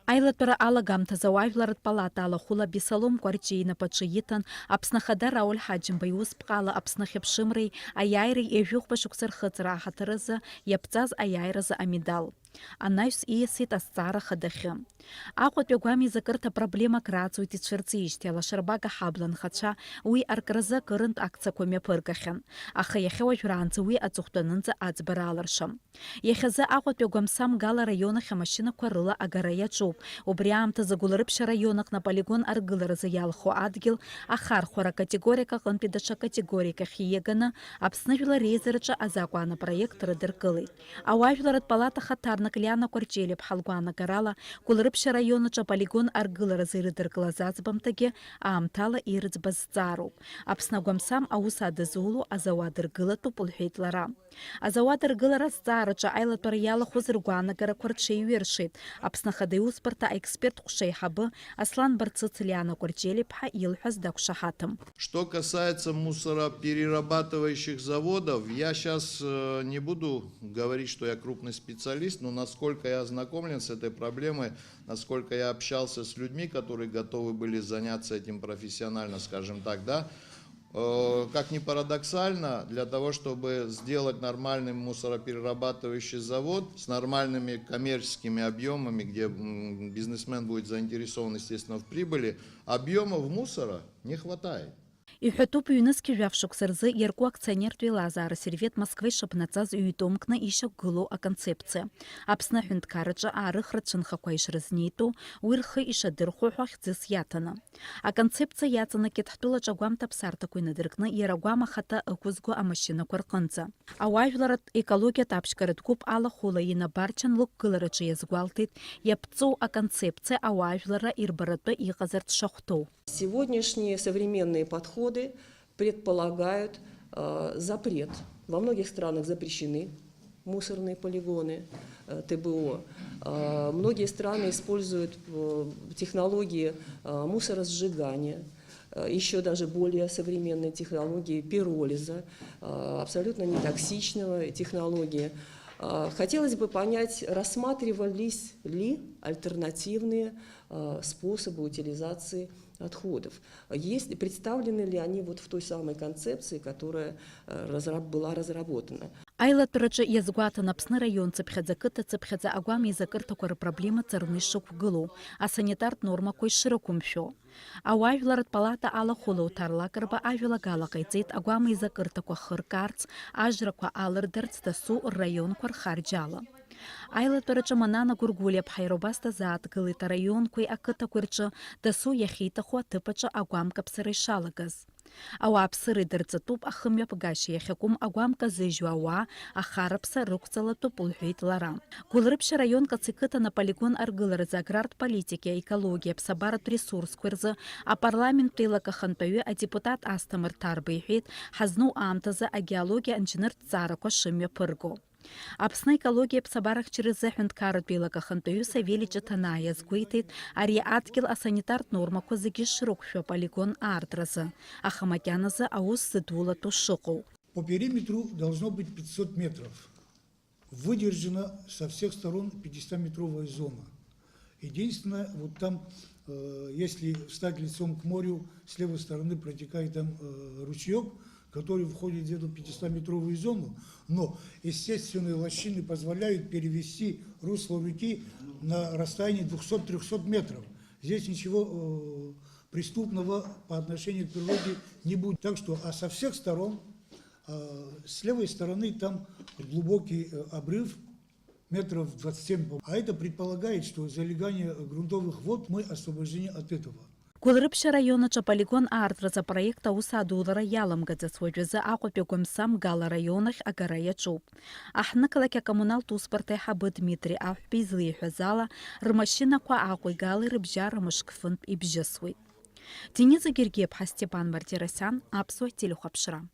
Аилатәара алагамҭаз ауаажәларатә палата алахәыла Бесалом Кәарҷиа инапаҿы иҭан Аԥсны Ахада Рауль Ҳаџьымба иусԥҟала Аԥсны Хьыԥшымреи аиааиреи ҩажәихәба шықәса рхыҵра аҳаҭыразы иаԥҵаз аиааиразы амедал. Анаҩс ииасит азҵаара хадахьы. Аҟәатәи агәами изакырҭа проблемак рааӡоит ицәырҵижьҭеи алашарбага ҳабла анхацәа уи аркразы акырынтә акциақәа мҩаԥыргахьан. Аха иахьа уажәраанӡа уи аҵыхәтәанынӡа аӡбара аларшам. Иахьазы Аҟәатәи агәамсам Гала раионахь амашьынақәа рыла агара иаҿуп. Убри аамҭазы Гәылрыԥшьа раионаҟны аполигон аргыларазы иалху адгьыл ахархәара категориак аҟынтәи даҽа категориак ахь ииаганы Аԥсны Жәлар Реизараҿы азакәан апроект рыдыркылеит. Ауаажәларатә палата хаҭарнак Лиана Кәарҷиа-иԥҳа лгәаанагарала Гәылрыԥшьа раионаҿы аполигон аргыларазы ирыдыркылаз аӡбамҭагьы аамҭала ирыӡбаз зҵаароуп. Аԥсны агәамсам аус адызулу азауад ргылатәуп лҳәеит лара. Азауад ргылара азҵаараҿы аилатәара иалахәыз ргәаанагарақәа рҽеиҩыршеит. Аԥсны Ахада аиусбарҭа аексперт ҟәшеиҳабы Аслан Барцыц Лиана Кәарҷиа-иԥҳа илҳәаз дақәшаҳаҭым. Что касается мусороперерабатывающих заводов, я сейчас не буду говорить, что я крупный специалист, но насколько я ознакомлен с этой проблемой, насколько я общался с людьми, которые готовы были заняться этим профессионально, скажем так, да, как ни парадоксально, для того, чтобы сделать нормальный мусороперерабатывающий завод с нормальными коммерческими объемами, где бизнесмен будет заинтересован, естественно, в прибыли, объемов мусора не хватает. Иҳәатәуп ҩнызқьи жәаф-шықәса рзы иарку акционертә еилазаара сервет Москва ишыԥнаҵаз ҩ-томкны ишьақәгылоу аконцепциа. Аԥсны аҳәынҭқарраҿы аарыхра цәынхақәа ишрызнеитәу уи рхы ишадырхәо ҳәа хьӡыс иаҭаны. Аконцепциа иаҵанакит ҳтәылаҿы агәамҭа ԥсарҭақәа инадыркны иара агәам ахаҭа ықәызго амашьынақәа рҟынӡа. Ауаажәларатә екологиатә аԥшьгаратә гәыԥ алахәыла Ина Барчан лықәгылараҿы иазгәалҭеит иаԥҵоу аконцепциа ауаажәларра ирбаратәы иҟазарц шахәҭоу. Сегодняшние современные подходы предполагают запрет. Во многих странах запрещены мусорные полигоны, ТБО. Многие страны используют технологии мусоросжигания, еще даже более современные технологии пиролиза, абсолютно нетоксичного технологии. Хотелось бы понять, рассматривались ли альтернативные способы утилизации отходов. Представлены ли они вот в той самой концепции, которая была разработана? Аилатәараҿы иазгәаҭан Аԥсны раион ҵыԥхьаӡа агәам еизакырҭақәа рпроблема ҵарны ишықәгылоу, асанитартә нормақәа ишрықәымшәо. Ауаажәларатә палата алахәыла уҭарлакрба ажәалагала ҟаиҵеит агәам еизакырҭақәа хыркаарц, ажрақәа алырдарц дасу рраионқәа рхарџьала. Аилатәараҿы Манана Гәыргәлиа-ԥҳа иара убас дазааҭгылеит араионқәеи ақыҭақәеи рҿы дасу иахьиҭаху аҭыԥаҿы агәамкаԥсара ишалагаз. Ауааԥсыра идырҵатәуп ахымҩаԥгашьа иахьакәым агәамказыжьуа ауаа ахараԥса рықәҵалатәуп лҳәеит лара. Гәылрыԥшьа раион Кац иқыҭан аполигон аргыларазы аграртә политики, аекологиа, аԥсабаратә ресурсқәа рзы апарламенттә еилакахантәаҩы адепутат Асҭамыр Ҭарба иҳәеит ҳазну аамҭазы агеологиа инженертә ҭҵаарақәа шымҩаԥырго. Аԥсны аекологиа аԥсабарахьчара рзы аҳәынҭқарратә еилакахантәаҩы Савелий Ҷыҭанаа иазгәеиҭеит ари адгьыл асанитартә нормақәа зегьы шрықәшәо аполигон аартразы, аха макьаназы аус зыдулатәу шыҟоу. По периметру должно быть 500 метров. Выдержана со всех сторон 50-метровая зона. Единственное, вот там, если встать лицом к морю, с левой стороны протекает там ручеек, который входит где-то в 500-метровую зону, но естественные лощины позволяют перевести русло реки на расстоянии 200-300 метров. Здесь ничего преступного по отношению к природе не будет. Так что, а со всех сторон, с левой стороны там глубокий обрыв, метров 27, а это предполагает, что залегание грунтовых вод мы освобождены от этого. Гәылрыԥшьа раионаҿы аполигон аартразы апроект аус адулара иаламгаӡац уажәазы Аҟәатәи агәамсам Гала раионахь агара иаҿуп. Аҳҭны-қалақь акоммуналтә усбарҭа аиҳабы Дмитри Аҳәба излеиҳәаз ала рмашьынақәа Аҟәеи Галеи рыбжьара мышк-фынтә ибжьысуеит. Дениза Гергиев-ԥҳа Степан Мартиросиан, Аԥсуа телехәаԥшра.